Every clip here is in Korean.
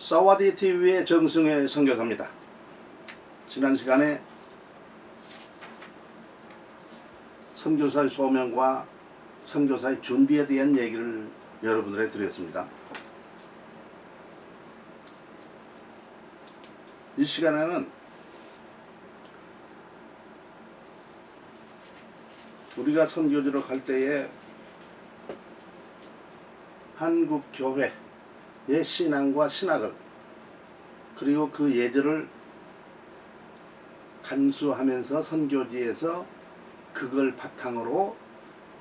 사와디 TV의 정승회 선교사입니다. 지난 시간에 선교사의 소명과 선교사의 준비에 대한 얘기를 여러분들에게 드렸습니다. 이 시간에는 우리가 선교지로 갈 때에 한국 교회의 신앙과 신학을 그리고 그 예절을 간수하면서 선교지에서 그걸 바탕으로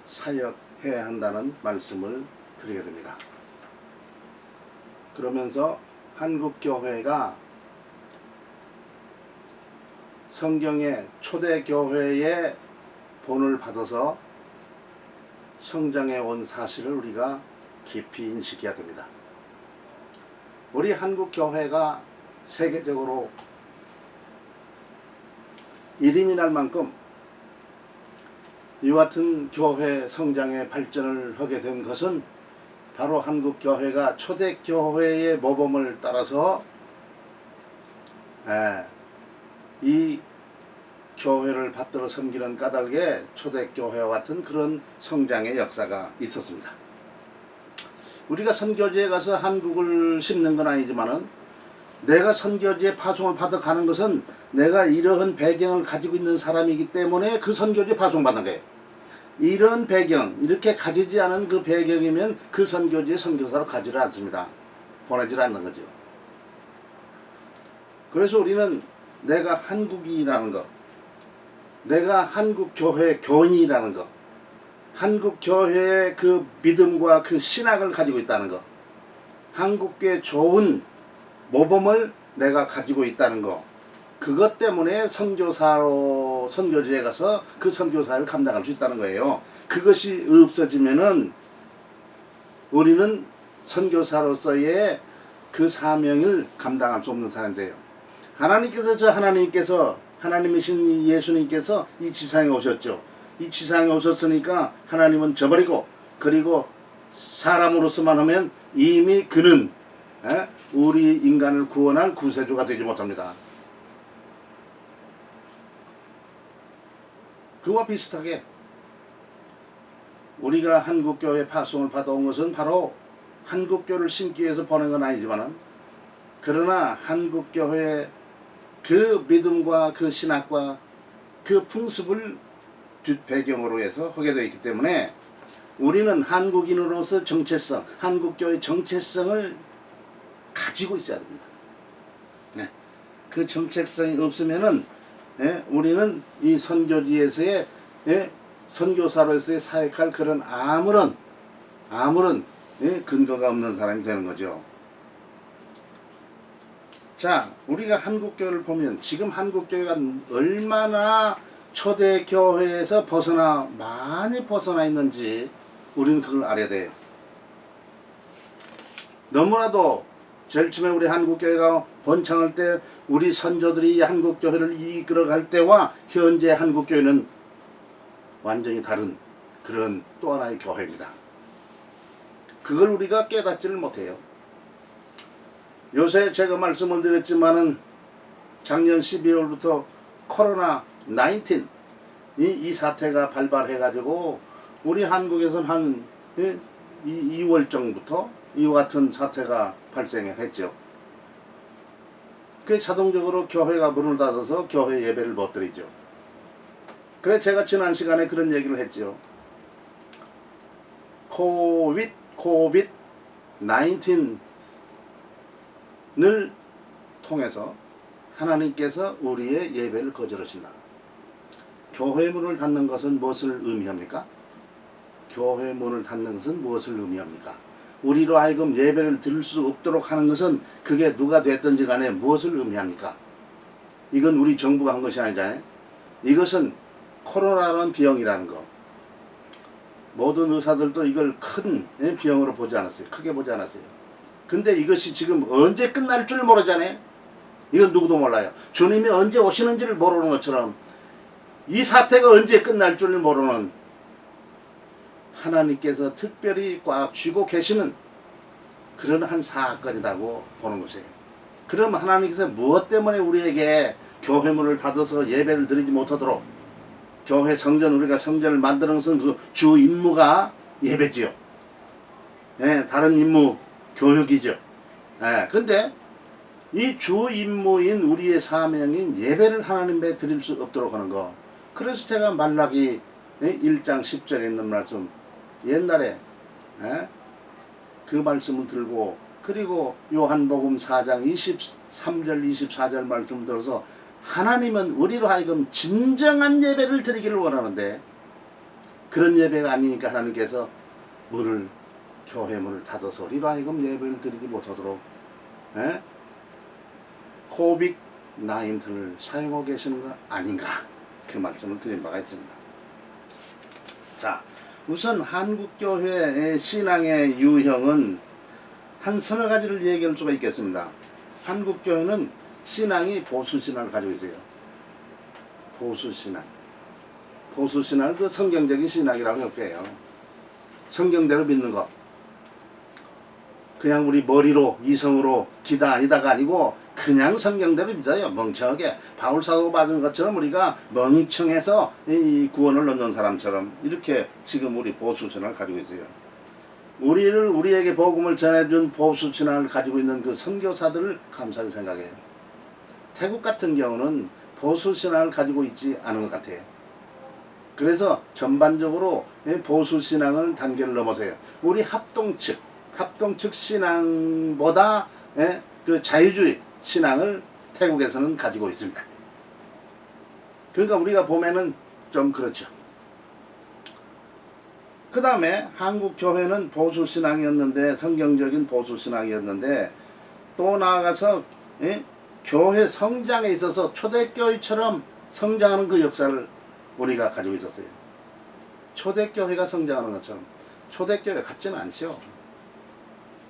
사역해야 한다는 말씀을 드리게 됩니다. 그러면서 한국 교회가 성경의 초대 교회의 본을 받아서 성장해 온 사실을 우리가 깊이 인식해야 됩니다. 우리 한국 교회가 세계적으로 이름이 날 만큼 이와 같은 교회 성장의 발전을 하게 된 것은 바로 한국 교회가 초대 교회의 모범을 따라서 이 교회를 받들어 섬기는 까닭에 초대교회와 같은 그런 성장의 역사가 있었습니다. 우리가 선교지에 가서 한국을 심는 건 아니지만은 내가 선교지에 파송을 받아 가는 것은 내가 이러한 배경을 가지고 있는 사람이기 때문에 그 선교지에 파송받는 거예요. 이런 배경, 이렇게 가지지 않은 그 배경이면 그 선교지에 선교사로 가지를 않습니다. 보내질 않는 거죠. 그래서 우리는 내가 한국인이라는 것, 내가 한국 교회 교인이라는 것, 한국 교회의 그 믿음과 그 신학을 가지고 있다는 것, 한국교회 좋은 모범을 내가 가지고 있다는 것, 그것 때문에 선교사로 선교지에 가서 그 선교사를 감당할 수 있다는 거예요. 그것이 없어지면은 우리는 선교사로서의 그 사명을 감당할 수 없는 사람이 돼요. 하나님이신 예수님께서 이 지상에 오셨죠. 이 지상에 오셨으니까 하나님은 저버리고, 그리고 사람으로서만 하면 이미 그는 우리 인간을 구원할 구세주가 되지 못합니다. 그와 비슷하게 우리가 한국교회 파송을 받아온 것은 바로 한국교를 심기 위해서 보낸 건 아니지만, 그러나 한국교회의 그 믿음과 그 신학과 그 풍습을 뒷배경으로 해서 하게 되어 있기 때문에 우리는 한국인으로서 정체성, 한국교회의 정체성을 가지고 있어야 됩니다. 네. 그 정체성이 없으면은 우리는 이 선교지에서의 선교사로서의 사역할 그런 아무런 근거가 없는 사람이 되는 거죠. 자, 우리가 한국교회를 보면 지금 한국교회가 얼마나 초대교회에서 많이 벗어나 있는지 우리는 그걸 알아야 돼요. 너무나도 제일 처음에 우리 한국교회가 번창할 때 우리 선조들이 한국교회를 이끌어갈 때와 현재 한국교회는 완전히 다른 그런 또 하나의 교회입니다. 그걸 우리가 깨닫지를 못해요. 요새 제가 말씀을 드렸지만은 작년 12월부터 코로나 19 이 사태가 발발해 가지고 우리 한국에서는 한 2월정부터 이와 같은 사태가 발생했죠. 그 자동적으로 교회가 문을 닫아서 교회 예배를 못 드리죠. 그래 제가 지난 시간에 그런 얘기를 했죠. 코비드 19을 통해서 하나님께서 우리의 예배를 거절하신다. 교회 문을 닫는 것은 무엇을 의미합니까? 교회 문을 닫는 것은 무엇을 의미합니까? 우리로 하여금 예배를 드릴 수 없도록 하는 것은 그게 누가 됐든지 간에 무엇을 의미합니까? 이건 우리 정부가 한 것이 아니잖아요. 이것은 코로나라는 병이라는 거. 모든 의사들도 이걸 큰 병으로 보지 않았어요. 크게 보지 않았어요. 근데 이것이 지금 언제 끝날 줄 모르잖아요. 이건 누구도 몰라요. 주님이 언제 오시는지를 모르는 것처럼 이 사태가 언제 끝날 줄 모르는 하나님께서 특별히 꽉 쥐고 계시는 그런 한 사건이라고 보는 것이에요. 그럼 하나님께서 무엇 때문에 우리에게 교회문을 닫아서 예배를 드리지 못하도록 교회 성전 우리가 성전을 만드는 것은 그 주 임무가 예배지요. 예, 다른 임무 교육이죠. 예, 근데 이 주 임무인 우리의 사명인 예배를 하나님께 드릴 수 없도록 하는 거. 그래서 제가 말라기 1장 10절에 있는 말씀 옛날에 그 말씀을 들고 그리고 요한복음 4장 23절 24절 말씀 들어서 하나님은 우리로 하여금 진정한 예배를 드리기를 원하는데 그런 예배가 아니니까 하나님께서 문을 교회 문을 닫아서 우리로 하여금 예배를 드리지 못하도록 코빅 19을 사용하고 계시는 거 아닌가 그 말씀을 드린 바가 있습니다. 자, 우선 한국교회의 신앙의 유형은 한 서너 가지를 얘기할 수가 있겠습니다. 한국교회는 신앙이 보수신앙을 가지고 있어요. 보수신앙. 보수신앙은 그 성경적인 신앙이라고 할 거예요. 성경대로 믿는 것. 그냥 우리 머리로 이성으로 기다 아니다가 아니고 그냥 성경대로 믿어요. 멍청하게 바울사도 받은 것처럼 우리가 멍청해서 이 구원을 얻는 사람처럼 이렇게 지금 우리 보수신앙을 가지고 있어요. 우리에게 복음을 전해준 보수신앙을 가지고 있는 그 선교사들을 감사히 생각해요. 태국 같은 경우는 보수신앙을 가지고 있지 않은 것 같아요. 그래서 전반적으로 보수신앙을 단계를 넘어서요. 우리 합동측 신앙보다 그 자유주의 신앙을 태국에서는 가지고 있습니다. 그러니까 우리가 보면은 좀 그렇죠. 그 다음에 한국 교회는 보수신앙이었는데 성경적인 보수신앙이었는데 또 나아가서 교회 성장에 있어서 초대교회처럼 성장하는 그 역사를 우리가 가지고 있었어요. 초대교회가 성장하는 것처럼 초대교회 같지는 않죠.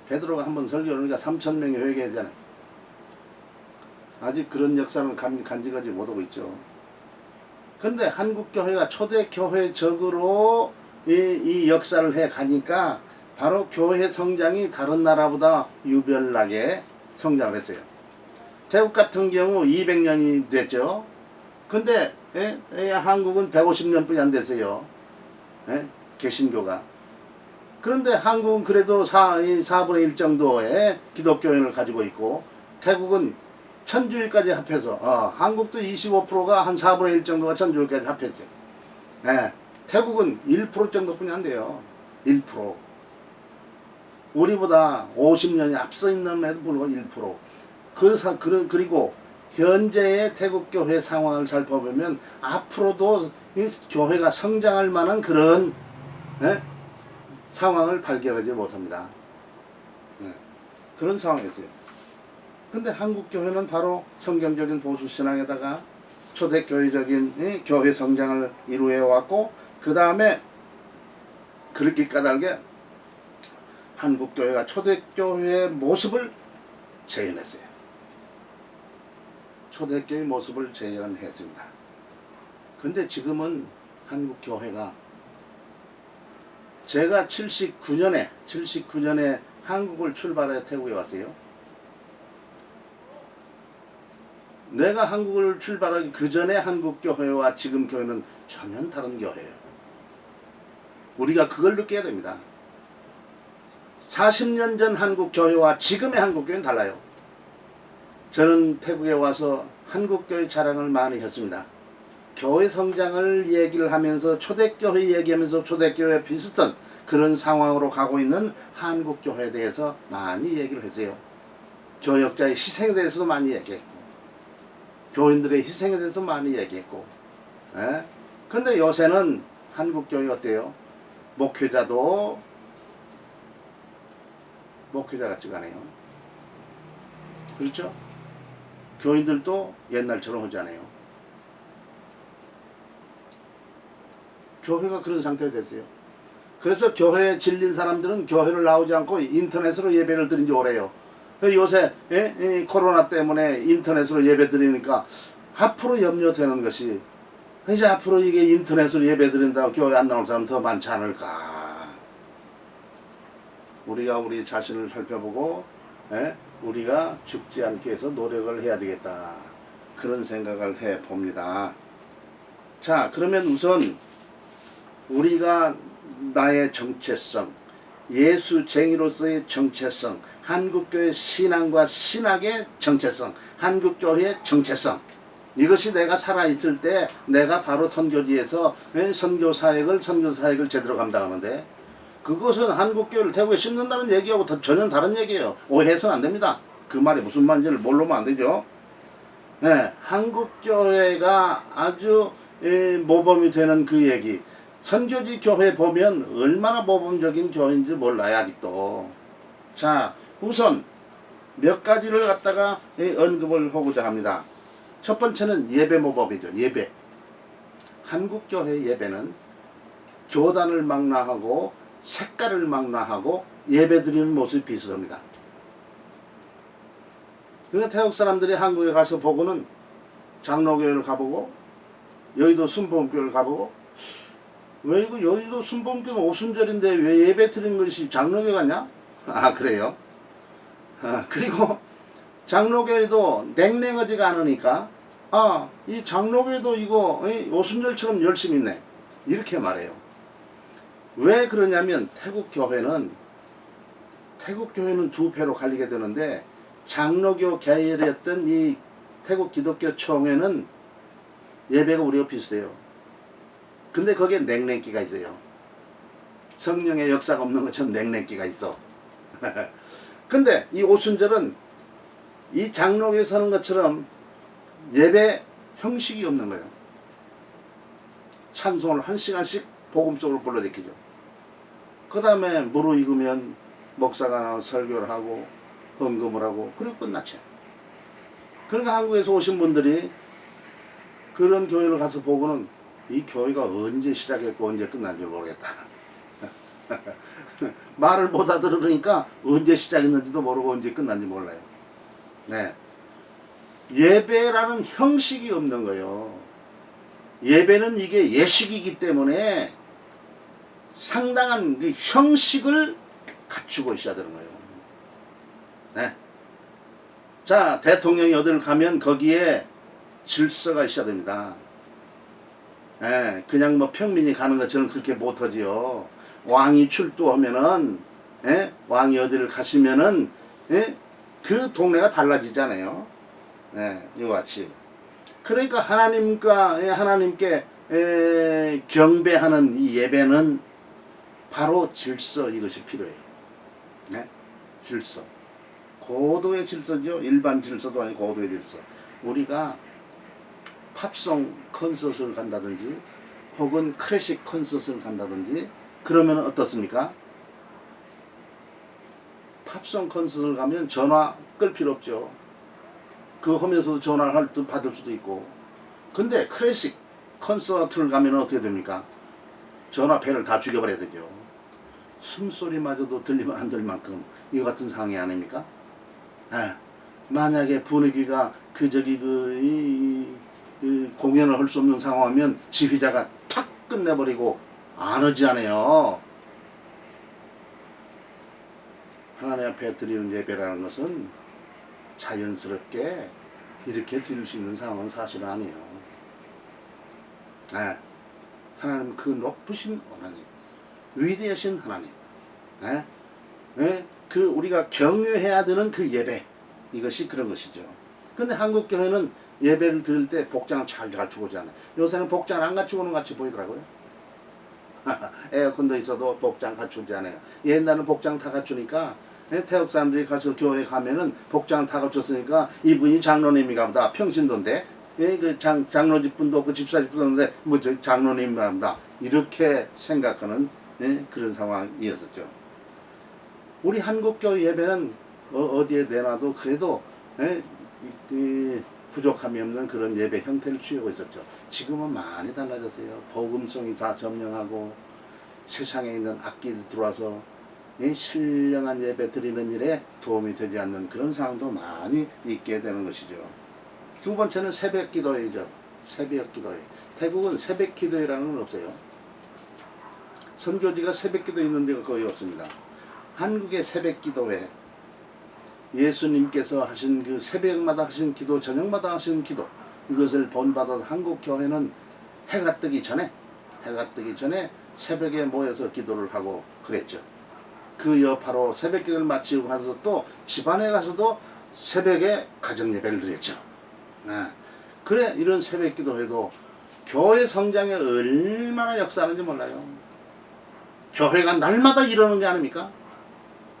베드로가 한번 설교를 하니까 3,000명이 회개하잖아요. 아직 그런 역사는 간직하지 못하고 있죠. 근데 한국교회가 초대교회적으로 이 역사를 해 가니까 바로 교회 성장이 다른 나라보다 유별나게 성장을 했어요. 태국 같은 경우 200년이 됐죠. 근데 한국은 150년뿐이 안 됐어요. 개신교가. 그런데 한국은 그래도 4분의 1 정도의 기독교인을 가지고 있고 태국은 천주교까지 합해서 한국도 25%가 한 4분의 1 정도가 천주교까지 합했죠. 태국은 1% 정도뿐이 안 돼요. 1%. 우리보다 50년이 앞서 있는 애도 불구하고 1%. 그리고 현재의 태국교회 상황을 살펴보면 앞으로도 이 교회가 성장할 만한 그런 상황을 발견하지 못합니다. 그런 상황이었어요. 근데 한국교회는 바로 성경적인 보수신앙에다가 초대교회적인 교회 성장을 이루어왔고 그 다음에 그렇게 까닭에 한국교회가 초대교회의 모습을 재현했어요. 초대교회의 모습을 재현했습니다. 근데 지금은 한국교회가 제가 79년에 한국을 출발해 태국에 왔어요. 내가 한국을 출발하기 그 전에 한국 교회와 지금 교회는 전혀 다른 교회예요. 우리가 그걸 느껴야 됩니다. 40년 전 한국 교회와 지금의 한국 교회는 달라요. 저는 태국에 와서 한국 교회 자랑을 많이 했습니다. 교회 성장을 얘기를 하면서 초대교회 얘기하면서 초대교회 비슷한 그런 상황으로 가고 있는 한국 교회에 대해서 많이 얘기를 했어요. 교역자의 희생에 대해서도 많이 얘기했고 교인들의 희생에 대해서 많이 얘기했고 근데 요새는 한국교회 어때요? 목회자도 목회자 같지가 않아요. 그렇죠? 교인들도 옛날처럼 하지 않아요. 교회가 그런 상태가 됐어요. 그래서 교회에 질린 사람들은 교회를 나오지 않고 인터넷으로 예배를 드린 지 오래요. 요새 코로나 때문에 인터넷으로 예배 드리니까 앞으로 염려되는 것이 이제 앞으로 이게 인터넷으로 예배 드린다고 교회 안 나올 사람 더 많지 않을까. 우리가 우리 자신을 살펴보고 우리가 죽지 않기 위해서 노력을 해야 되겠다. 그런 생각을 해 봅니다. 자, 그러면 우선 우리가 나의 정체성, 예수쟁이로서의 정체성, 한국교회 신앙과 신학의 정체성, 한국교회의 정체성, 이것이 내가 살아있을 때 내가 바로 선교지에서 선교사역을 제대로 감당하는데, 그것은 한국교회를 태국에 심는다는 얘기하고 전혀 다른 얘기예요. 오해해서는 안 됩니다. 그 말이 무슨 말인지를 모르면 안 되죠. 네, 한국교회가 아주 모범이 되는 그 얘기. 선교지 교회 보면 얼마나 모범적인 교회인지 몰라요, 아직도. 자, 우선 몇 가지를 갖다가 언급을 하고자 합니다. 첫 번째는 예배 모범이죠. 예배. 한국교회 예배는 교단을 망라하고 색깔을 망라하고 예배 드리는 모습이 비슷합니다. 그러니까 태국 사람들이 한국에 가서 보고는 장로교회를 가보고 여의도 순복음교회를 가보고, 왜 이거 여의도 순복음교회는 오순절인데 왜 예배 드리는 것이 장로교회 같냐? 아, 그래요? 그리고 장로교회도 냉랭하지가 않으니까, 아, 이 장로교회도 이거 오순절처럼 열심히 있네, 이렇게 말해요. 왜 그러냐면 태국 교회는 두 배로 갈리게 되는데, 장로교 계열이었던 이 태국 기독교 총회는 예배가 우리가 비슷해요. 근데 거기에 냉랭기가 있어요. 성령의 역사가 없는 것처럼 냉랭기가 있어. 근데 이 오순절은 이 장로교에 서는 것처럼 예배 형식이 없는 거예요. 찬송을 1시간씩 복음 속으로 불러제키죠. 그 다음에 무르익으면 목사가 나와 설교를 하고 헌금을 하고, 그리고 끝났죠. 그러니까 한국에서 오신 분들이 그런 교회를 가서 보고는 이 교회가 언제 시작했고 언제 끝난지 모르겠다. 말을 못 알아들으니까 언제 시작했는지도 모르고 언제 끝난지 몰라요. 네. 예배라는 형식이 없는 거예요. 예배는 이게 예식이기 때문에 상당한 그 형식을 갖추고 있어야 되는 거예요. 네. 자, 대통령이 어디를 가면 거기에 질서가 있어야 됩니다. 네. 그냥 뭐 평민이 가는 것처럼 그렇게 못하지요. 왕이 출두하면은, 왕이 어디를 가시면은, 그 동네가 달라지잖아요. 네, 이와 같이. 그러니까 하나님께 경배하는 이 예배는 바로 질서, 이것이 필요해요. 네? 질서. 고도의 질서죠. 일반 질서도 아니고 고도의 질서. 우리가 팝송 콘서트를 간다든지 혹은 클래식 콘서트를 간다든지 그러면 어떻습니까? 팝송 콘서트를 가면 전화 끌 필요 없죠. 그거 하면서도 전화를 받을 수도 있고. 근데 클래식 콘서트를 가면 어떻게 됩니까? 전화 배를 다 죽여버려야 되죠. 숨소리마저도 들리면 안 될 만큼 이거 같은 상황이 아닙니까? 만약에 분위기가 공연을 할 수 없는 상황이면 지휘자가 탁 끝내버리고 안 오지 않아요. 하나님 앞에 드리는 예배라는 것은 자연스럽게 이렇게 드릴 수 있는 상황은 사실 아니에요. 하나님, 그 높으신 하나님, 위대하신 하나님, 그 우리가 경외해야 되는 그 예배, 이것이 그런 것이죠. 근데 한국 교회는 예배를 드릴 때 복장을 잘 갖추고 오잖아요. 요새는 복장을 안 갖추고 오는 것 같이 보이더라고요. 에어컨도 있어도 복장 갖추지 않아요. 옛날에는 복장 다 갖추니까, 태국 사람들이 가서 교회 가면은 복장을 다 갖췄으니까 이분이 장로님인가 보다. 평신도인데, 그 장로집 분도 없고 집사집 분도 없는데 뭐 장로님인가 보다. 이렇게 생각하는 그런 상황이었었죠. 우리 한국교회 예배는 어디에 내놔도 그래도 부족함이 없는 그런 예배 형태를 취하고 있었죠. 지금은 많이 달라졌어요. 복음성이 다 점령하고 세상에 있는 악기들이 들어와서 신령한 예배 드리는 일에 도움이 되지 않는 그런 상황도 많이 있게 되는 것이죠. 두 번째는 새벽 기도회죠. 새벽 기도회. 태국은 새벽 기도회라는 건 없어요. 선교지가 새벽 기도 있는 데가 거의 없습니다. 한국의 새벽 기도회, 예수님께서 하신 그 새벽마다 하신 기도, 저녁마다 하신 기도, 이것을 본받아서 한국 교회는 해가 뜨기 전에 새벽에 모여서 기도를 하고 그랬죠. 그 여파로 새벽 기도를 마치고 가서 또 집안에 가서도 새벽에 가정 예배를 드렸죠. 그래, 이런 새벽 기도회도 교회 성장에 얼마나 역사하는지 몰라요. 교회가 날마다 이러는 게 아닙니까?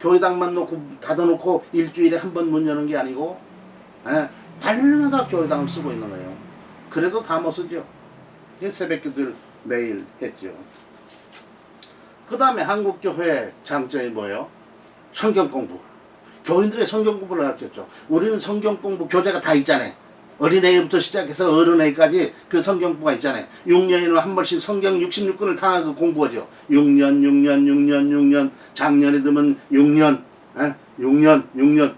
교회당만 닫아놓고 일주일에 한 번 문 여는 게 아니고, 날마다 교회당을 쓰고 있는 거예요. 그래도 다 못 쓰죠. 새벽 기도를 매일 했죠. 그 다음에 한국교회 장점이 뭐예요? 성경 공부. 교인들의 성경 공부를 가르쳤죠. 우리는 성경 공부 교재가 다 있잖아요. 어린애부터 시작해서 어른애까지 그 성경 공부가 있잖아요. 6년이면 한 번씩 성경 66권을 다 공부하죠. 6년, 작년에 되면 6년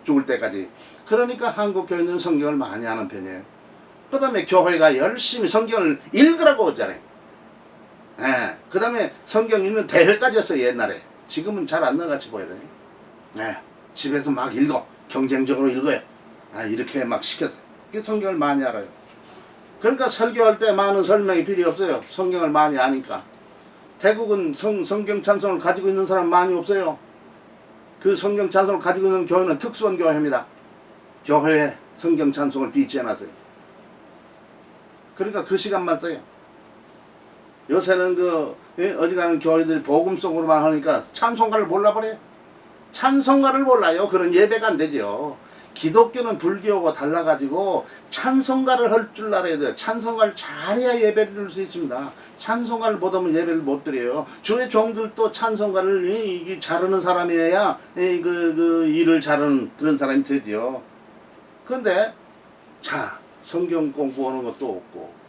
죽을 때까지. 그러니까 한국 교인들은 성경을 많이 하는 편이에요. 그 다음에 교회가 열심히 성경을 읽으라고 하잖아요. 그 다음에 성경 읽는 대회까지 했어요, 옛날에. 지금은 잘 안 나같이 보여야 돼요. 집에서 막 읽어. 경쟁적으로 읽어요. 이렇게 막 시켰어요. 성경을 많이 알아요. 그러니까 설교할 때 많은 설명이 필요 없어요. 성경을 많이 아니까. 태국은 성경 찬송을 가지고 있는 사람 많이 없어요. 그 성경 찬송을 가지고 있는 교회는 특수한 교회입니다. 교회에 성경 찬송을 비치해놨어요. 그러니까 그 시간만 써요. 요새는 어디 가는 교회들이 복음성으로만 하니까 찬송가를 몰라버려요. 찬송가를 몰라요. 그런 예배가 안 되죠. 기독교는 불교하고 달라가지고 찬송가를 할 줄 알아야 돼요. 찬송가를 잘해야 예배를 드릴 수 있습니다. 찬송가를 못하면 예배를 못 드려요. 주의 종들도 찬송가를 잘하는 사람이어야 그 일을 잘하는 그런 사람이 되죠. 그런데 성경 공부하는 것도 없고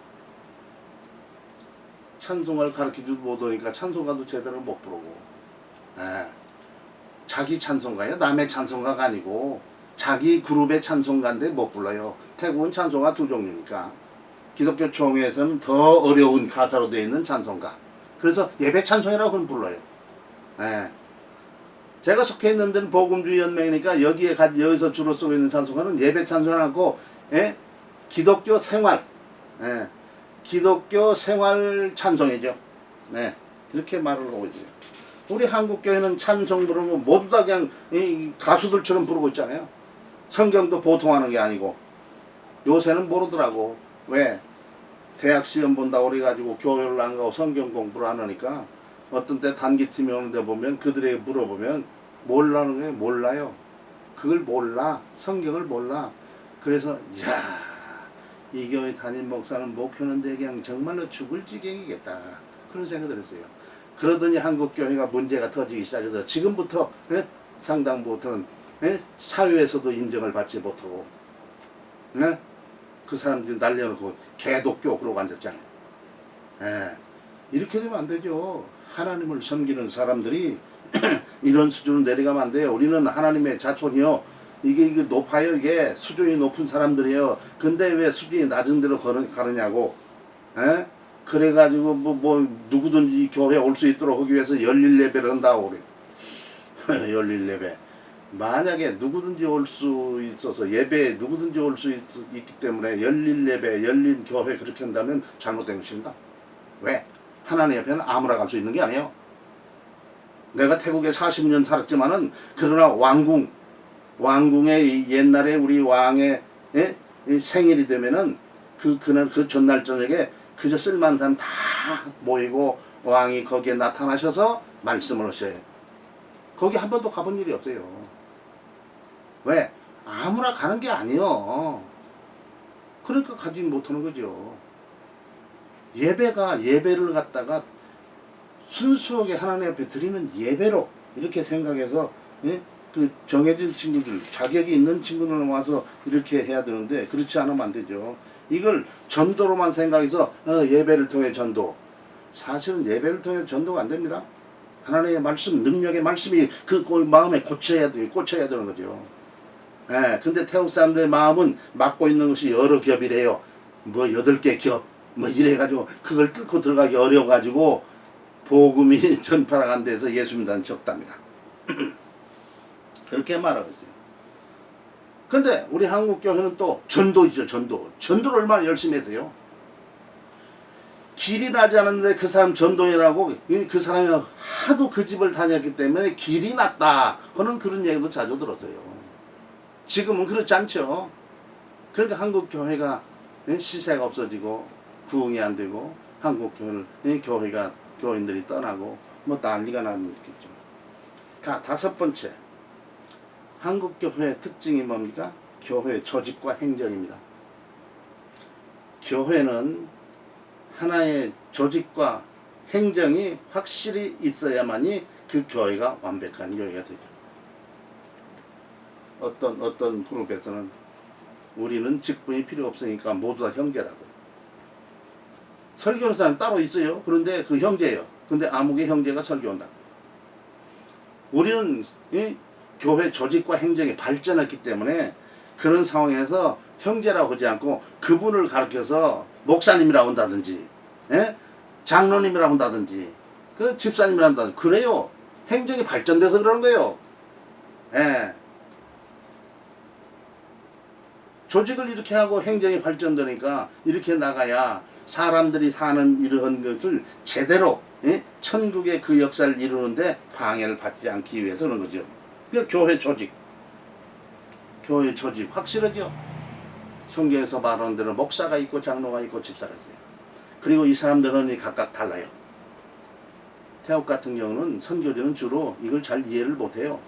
찬송가를 가르쳐주도 못하니까 찬송가도 제대로 못 부르고, 자기 찬송가요? 남의 찬송가가 아니고 자기 그룹의 찬송가인데 못 불러요. 태국은 찬송가 두 종류니까. 기독교 총회에서는 더 어려운 가사로 되어 있는 찬송가. 그래서 예배 찬송이라고 불러요. 제가 속해 있는 데는 복음주의 연맹이니까 여기서 주로 쓰고 있는 찬송가는 예배 찬송하고 기독교 생활, 기독교 생활 찬송이죠. 이렇게 말을 하고 있어요. 우리 한국교회는 찬송 부르는 거 모두 다 그냥 가수들처럼 부르고 있잖아요. 성경도 보통 하는 게 아니고. 요새는 모르더라고. 왜? 대학 시험 본다고 그래가지고 교회를 안 가고 성경 공부를 안 하니까 어떤 때 단기팀이 오는데 보면 그들에게 물어보면 몰라는 거예요. 몰라요. 그걸 몰라. 성경을 몰라. 그래서 이 교회 담임 목사는 목회하는데 그냥 정말로 죽을 지경이겠다. 그런 생각을 했어요. 그러더니 한국교회가 문제가 터지기 시작해서 지금부터 상당부터는 사회에서도 인정을 받지 못하고 그 사람들이 날려놓고 개독교 그러고 앉았잖아요. 이렇게 되면 안 되죠. 하나님을 섬기는 사람들이 이런 수준으로 내려가면 안 돼요. 우리는 하나님의 자손이요. 이게 높아요. 이게 수준이 높은 사람들이에요. 근데 왜 수준이 낮은 데로 가느냐고. 그래가지고 뭐 누구든지 교회에 올 수 있도록 하기 위해서 열릴 예배를 한다고 그래요. 열릴 예배. 만약에 누구든지 올 수 있어서 예배에 누구든지 올 수 있기 때문에 열릴 예배, 열린 교회 그렇게 한다면 잘못된 것입니다. 왜? 하나님 옆에는 아무나 갈 수 있는 게 아니에요. 내가 태국에 40년 살았지만은 그러나 왕궁의 옛날에 우리 왕의 생일이 되면은 그날 그 전날 저녁에 그저 쓸만한 사람 다 모이고 왕이 거기에 나타나셔서 말씀을 하셔요. 거기 한 번도 가본 일이 없어요. 왜? 아무나 가는 게 아니요. 그러니까 가지 못하는 거죠. 예배를 갖다가 순수하게 하나님 앞에 드리는 예배로 이렇게 생각해서 그 정해진 친구들, 자격이 있는 친구들은 와서 이렇게 해야 되는데 그렇지 않으면 안 되죠. 이걸 전도로만 생각해서 예배를 통해 전도. 사실은 예배를 통해 전도가 안 됩니다. 하나님의 말씀, 능력의 말씀이 그 마음에 꽂혀야 되는 거죠. 근데 태국 사람들의 마음은 맡고 있는 것이 여러 겹이래요. 뭐 8개 겹, 뭐 이래가지고 그걸 뚫고 들어가기 어려워가지고 복음이 전파가 안 돼서 예수 믿는 적답니다. 그렇게 말하고 있어요. 근데 우리 한국교회는 또 전도이죠. 전도를 얼마나 열심히 했어요. 길이 나지 않았는데 그 사람 전도인이라고, 그 사람이 하도 그 집을 다녔기 때문에 길이 났다 하는 그런 얘기도 자주 들었어요. 지금은 그렇지 않죠. 그러니까 한국교회가 시세가 없어지고 부흥이 안 되고 한국교회를 교인들이 떠나고 뭐 난리가 나는 거겠죠. 다섯 번째, 한국교회의 특징이 뭡니까? 교회 조직과 행정입니다. 교회는 하나의 조직과 행정이 확실히 있어야만이 그 교회가 완벽한 교회가 되죠. 어떤 그룹에서는 우리는 직분이 필요 없으니까 모두 다 형제라고. 설교하는 사람 따로 있어요. 그런데 그 형제예요. 근데 아무개 형제가 설교한다. 우리는 교회 조직과 행정이 발전했기 때문에 그런 상황에서 형제라고 하지 않고 그분을 가르쳐서 목사님이라고 한다든지, 장로님이라고 한다든지, 그 집사님이라고 한다든지, 그래요. 행정이 발전돼서 그러는 거예요. 예. 조직을 이렇게 하고 행정이 발전되니까 이렇게 나가야 사람들이 사는 이러한 것을 제대로 천국의 그 역사를 이루는데 방해를 받지 않기 위해서 그런 거죠. 그러니까 교회 조직 확실하죠. 성경에서 말하는 대로 목사가 있고 장로가 있고 집사가 있어요. 그리고 이 사람들은 각각 달라요. 태국 같은 경우는 선교지는 주로 이걸 잘 이해를 못해요.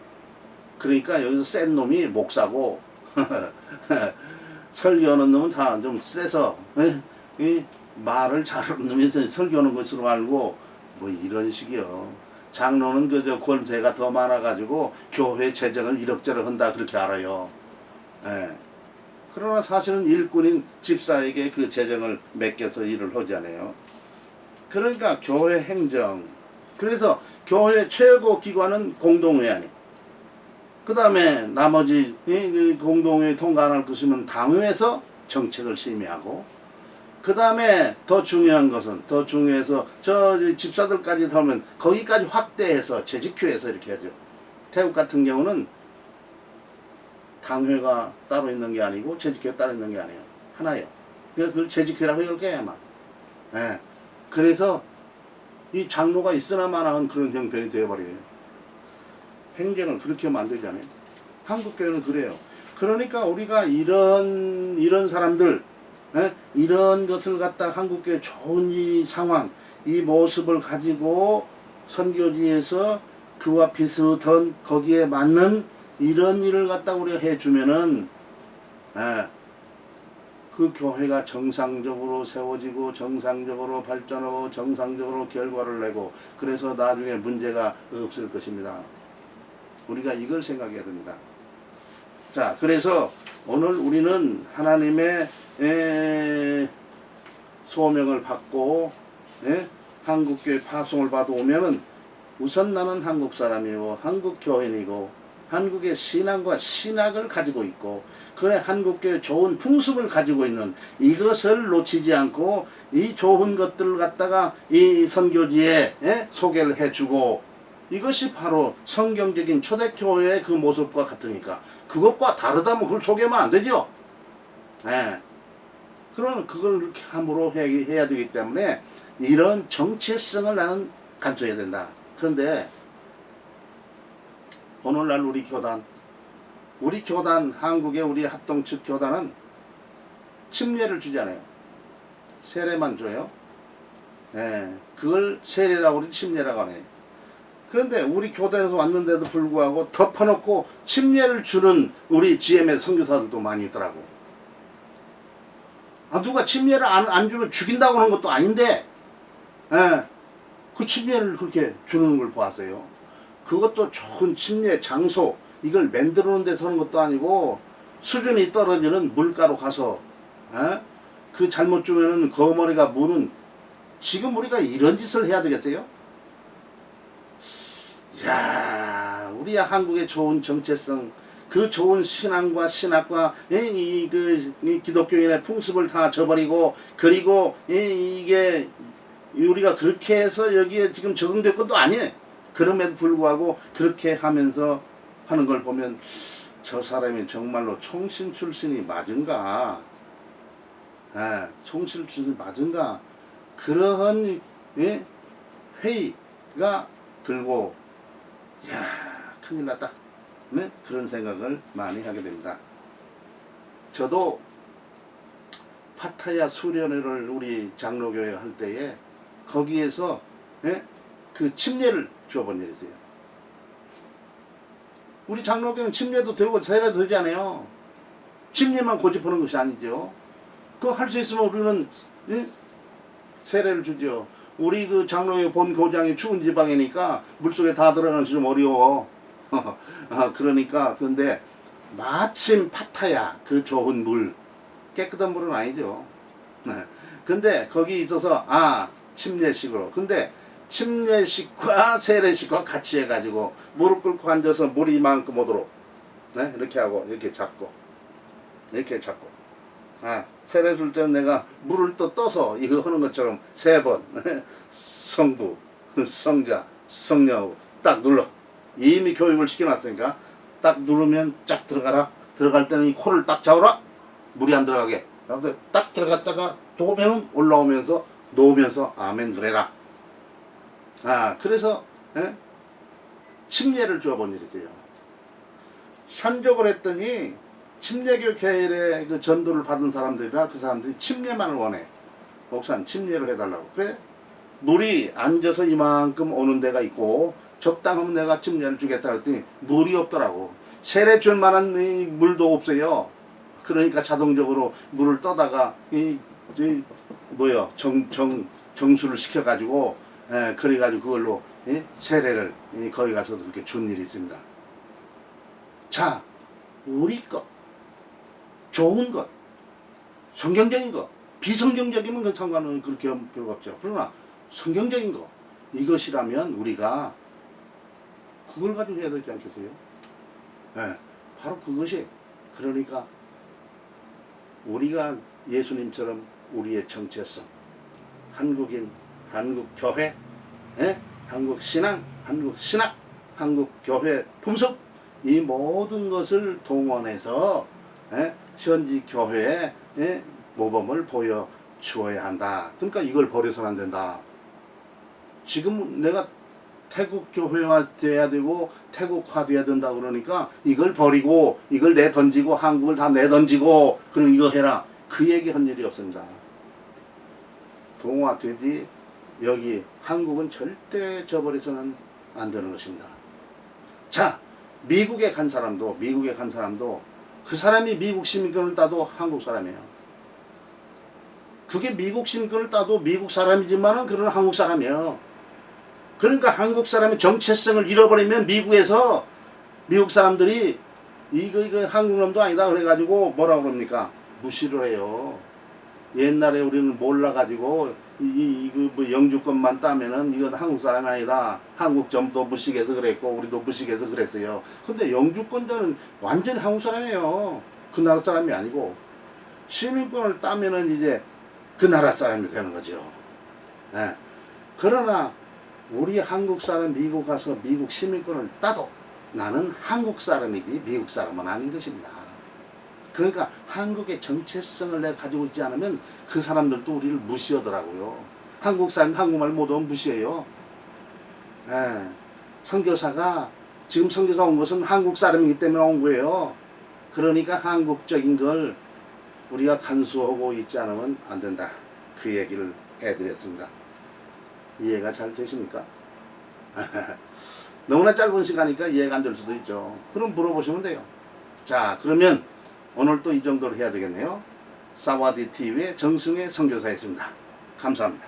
그러니까 여기서 센 놈이 목사고 설교하는 놈은 다 좀 세서 말을 잘하는 놈이 설교하는 것으로 알고 뭐 이런 식이요. 장로는 그저 권세가 더 많아가지고 교회 재정을 이럭저럭 한다 그렇게 알아요. 예. 그러나 사실은 일꾼인 집사에게 그 재정을 맡겨서 일을 하잖아요. 그러니까 교회 행정. 그래서 교회 최고 기관은 공동회 아니에요. 그 다음에 나머지 공동회 통과할 것이면 당회에서 정책을 심의하고, 그 다음에 더 중요한 것은 더 중요해서 저 집사들까지 하면 거기까지 확대해서 재직회해서 이렇게 하죠. 태국 같은 경우는 당회가 따로 있는 게 아니고 재직회가 따로 있는 게 아니에요. 하나예요. 그래서 그걸 재직회라고 얘기해요 아마. 예. 그래서 이 장로가 있으나 마나한 그런 형편이 되어버려요. 행정을 그렇게 하면 안 되잖아요. 한국교회는 그래요. 그러니까 우리가 이런 사람들, 이런 것을 갖다 한국교회 좋은 이 상황, 이 모습을 가지고 선교지에서 그와 비슷한 거기에 맞는 이런 일을 갖다 우리가 해주면은, 그 교회가 정상적으로 세워지고 정상적으로 발전하고 정상적으로 결과를 내고, 그래서 나중에 문제가 없을 것입니다. 우리가 이걸 생각해야 됩니다. 자, 그래서 오늘 우리는 하나님의 소명을 받고 한국교회 파송을 받아 오면은 우선 나는 한국 사람이고 한국 교인이고 한국의 신앙과 신학을 가지고 있고, 그래 한국교회 좋은 풍습을 가지고 있는 이것을 놓치지 않고 이 좋은 것들을 갖다가 이 선교지에 소개를 해주고, 이것이 바로 성경적인 초대교회의 그 모습과 같으니까 그것과 다르다면 그걸 소개하면 안 되죠. 그러면 그걸 이렇게 함부로 해야 되기 때문에 이런 정체성을 나는 갖춰야 된다. 그런데 오늘날 우리 교단, 한국의 우리 합동 측 교단은 침례를 주지 않아요. 세례만 줘요. 그걸 세례라고 그러지 침례라고 안 해요. 그런데 우리 교단에서 왔는데도 불구하고 덮어놓고 침례를 주는 우리 GM의 선교사들도 많이 있더라고. 누가 침례를 안 주면 죽인다고 하는 것도 아닌데, 그 침례를 그렇게 주는 걸 보았어요. 그것도 좋은 침례 장소, 이걸 만들어 놓은 데서 하는 것도 아니고 수준이 떨어지는 물가로 가서 그 잘못 주면은 거머리가 무는, 지금 우리가 이런 짓을 해야 되겠어요? 이야, 우리 한국의 좋은 정체성, 그 좋은 신앙과 신학과 이 기독교인의 풍습을 다 저버리고, 그리고 이게 우리가 그렇게 해서 여기에 지금 적응될 것도 아니에요. 그럼에도 불구하고 그렇게 하면서 하는 걸 보면 저 사람이 정말로 총신 출신이 맞은가? 총신 출신이 맞은가? 그러한 회의가 들고, 야, 큰일 났다. 네? 그런 생각을 많이 하게 됩니다. 저도 파타야 수련회를 우리 장로교회 할 때에 거기에서 그 침례를 주어본 일이 있어요. 우리 장로교회는 침례도 들고 세례도 되지 않아요. 침례만 고집하는 것이 아니죠. 그거 할 수 있으면 우리는 세례를 주죠. 우리 그 장로교회 본 교장이 추운 지방이니까 물속에 다 들어가는 좀 어려워. 그러니까 근데 마침 파타야 그 좋은 물, 깨끗한 물은 아니죠. 근데 거기 있어서 침례식으로, 근데 침례식과 세례식과 같이 해가지고 무릎 꿇고 앉아서 물이 이만큼 오도록 이렇게 하고 이렇게 잡고 세례 줄 때는 내가 물을 또 떠서 이거 하는 것처럼 3번 성부, 성자, 성령하고 딱 눌러. 이미 교육을 시켜놨으니까 딱 누르면 쫙 들어가라. 들어갈 때는 이 코를 딱 잡아라. 물이 안 들어가게. 딱 들어갔다가 도면은 올라오면서 놓으면서 아멘 그래라. 그래서 침례를 주어본 일이 있어요. 산적을 했더니 침례교 계열의 그 전도를 받은 사람들이라 그 사람들이 침례만을 원해. 목사님 침례를 해달라고. 그래 물이 앉아서 이만큼 오는 데가 있고 적당하면 내가 침례를 주겠다 그랬더니 물이 없더라고. 세례 줄 만한 물도 없어요. 그러니까 자동적으로 물을 떠다가 정수를 시켜가지고 그래가지고 그걸로 세례를 거기 가서 그렇게 준 일이 있습니다. 자, 우리 것, 좋은 것, 성경적인 것, 비성경적이면 그 상관은 그렇게 필요가 없죠. 그러나 성경적인 것, 이것이라면 우리가 그걸 가지고 해야 되지 않겠어요? 바로 그것이, 그러니까 우리가 예수님처럼 우리의 정체성, 한국인, 한국교회, 한국신앙, 한국신학, 한국교회 풍습, 이 모든 것을 동원해서 현지 교회에 모범을 보여주어야 한다. 그러니까 이걸 버려서는 안 된다. 지금 내가 태국 교회화 돼야 되고 태국화 돼야 된다 그러니까 이걸 버리고 이걸 내던지고 한국을 다 내던지고 그리고 이거 해라. 그 얘기 한 일이 없습니다. 동화되지 여기 한국은 절대 저버려서는 안 되는 것입니다. 자, 미국에 간 사람도 그 사람이 미국 시민권을 따도 한국 사람이에요. 그게 미국 시민권을 따도 미국 사람이지만은 그런 한국 사람이에요. 그러니까 한국 사람의 정체성을 잃어버리면 미국에서 미국 사람들이 이거 한국 놈도 아니다 그래가지고 뭐라 그럽니까? 무시를 해요. 옛날에 우리는 몰라가지고 뭐 영주권만 따면은 이건 한국 사람이 아니다. 한국 점도 무식해서 그랬고 우리도 무식해서 그랬어요. 근데 영주권자는 완전히 한국 사람이에요. 그 나라 사람이 아니고 시민권을 따면은 이제 그 나라 사람이 되는 거죠. 그러나 우리 한국 사람 미국 가서 미국 시민권을 따도 나는 한국 사람이지 미국 사람은 아닌 것입니다. 그러니까 한국의 정체성을 내가 가지고 있지 않으면 그 사람들도 우리를 무시하더라고요. 한국 사람 한국말 못하면 무시해요. 선교사가 지금 선교사 온 것은 한국 사람이기 때문에 온 거예요. 그러니까 한국적인 걸 우리가 간수하고 있지 않으면 안 된다. 그 얘기를 해드렸습니다. 이해가 잘 되십니까? 너무나 짧은 시간이니까 이해가 안 될 수도 있죠. 그럼 물어보시면 돼요. 자, 그러면 오늘 또 이 정도로 해야 되겠네요. 사와디 TV의 정승의 선교사였습니다. 감사합니다.